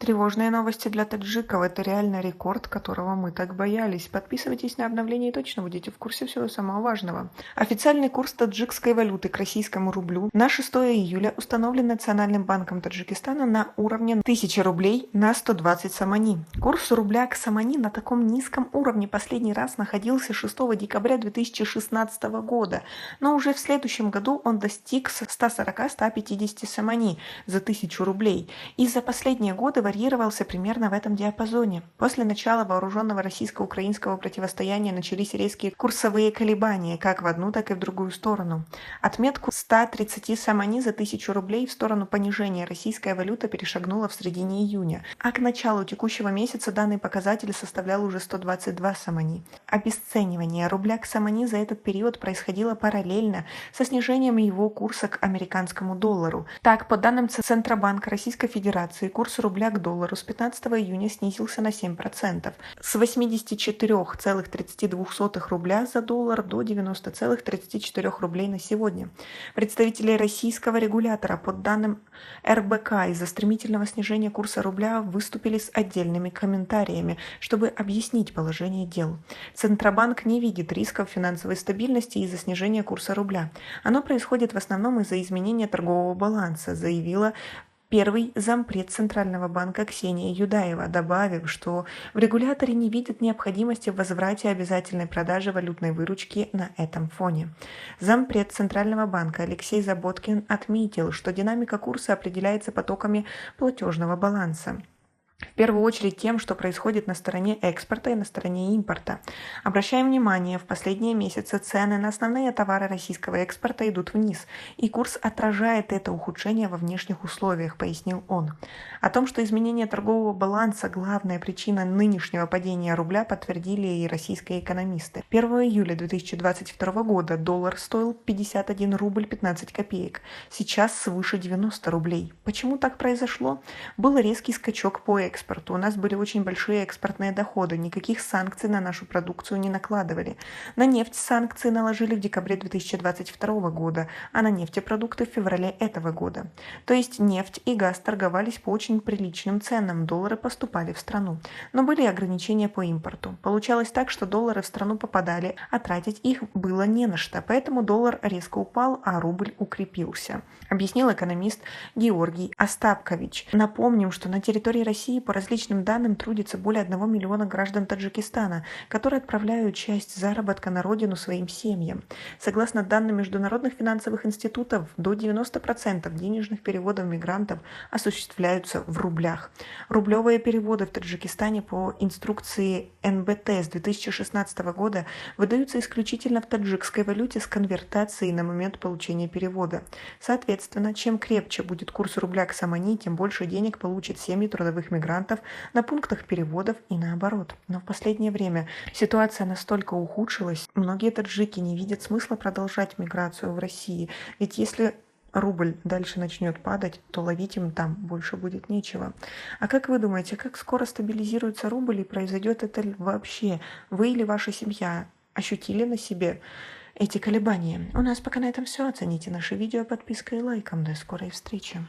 Тревожные новости для таджиков – это реально рекорд, которого мы так боялись. Подписывайтесь на обновления и точно будете в курсе всего самого важного. Официальный курс таджикской валюты к российскому рублю на 6 июля установлен Национальным банком Таджикистана на уровне 1000 рублей на 120 самани. Курс рубля к самани на таком низком уровне последний раз находился 6 декабря 2016 года, но уже в следующем году он достиг 140-150 самани за 1000 рублей. И за последние годы варьировался примерно в этом диапазоне. После начала вооруженного российско-украинского противостояния начались резкие курсовые колебания как в одну, так и в другую сторону. Отметку 130 самани за 1000 рублей в сторону понижения российская валюта перешагнула в середине июня, а к началу текущего месяца данный показатель составлял уже 122 самани. Обесценивание рубля к самани за этот период происходило параллельно со снижением его курса к американскому доллару. Так, по данным Центробанка Российской Федерации, курс рубля к доллару с 15 июня снизился на 7%, с 84,32 рубля за доллар до 90,34 рублей на сегодня. Представители российского регулятора, по данным РБК, из-за стремительного снижения курса рубля выступили с отдельными комментариями, чтобы объяснить положение дел. Центробанк не видит рисков финансовой стабильности из-за снижения курса рубля. Оно происходит в основном из-за изменения торгового баланса, заявила первый зампред Центрального банка Ксения Юдаева, добавив, что в регуляторе не видят необходимости в возврате обязательной продажи валютной выручки на этом фоне. Зампред Центрального банка Алексей Заботкин отметил, что динамика курса определяется потоками платежного баланса. В первую очередь тем, что происходит на стороне экспорта и на стороне импорта. Обращаем внимание, в последние месяцы цены на основные товары российского экспорта идут вниз, и курс отражает это ухудшение во внешних условиях, пояснил он. О том, что изменение торгового баланса – главная причина нынешнего падения рубля, подтвердили и российские экономисты. 1 июля 2022 года доллар стоил 51 рубль 15 копеек, сейчас свыше 90 рублей. Почему так произошло? Был резкий скачок по экспорту. У нас были очень большие экспортные доходы, никаких санкций на нашу продукцию не накладывали. На нефть санкции наложили в декабре 2022 года, а на нефтепродукты в феврале этого года. То есть нефть и газ торговались по очень приличным ценам, доллары поступали в страну. Но были ограничения по импорту. Получалось так, что доллары в страну попадали, а тратить их было не на что, поэтому доллар резко упал, а рубль укрепился, объяснил экономист Георгий Остапкович. Напомним, что на территории России по различным данным трудится более 1 миллиона граждан Таджикистана, которые отправляют часть заработка на родину своим семьям. Согласно данным международных финансовых институтов, до 90% денежных переводов мигрантов осуществляются в рублях. Рублевые переводы в Таджикистане по инструкции НБТ с 2016 года выдаются исключительно в таджикской валюте с конвертацией на момент получения перевода. Соответственно, чем крепче будет курс рубля к самани, тем больше денег получат семьи трудовых мигрантов на пунктах переводов и наоборот. Но в последнее время ситуация настолько ухудшилась, многие таджики не видят смысла продолжать миграцию в России, ведь если рубль дальше начнет падать, то ловить им там больше будет нечего. А как вы думаете, как скоро стабилизируется рубль и произойдет это вообще? Вы или ваша семья ощутили на себе эти колебания? У нас пока на этом все. Оцените наше видео подпиской и лайком. До скорой встречи.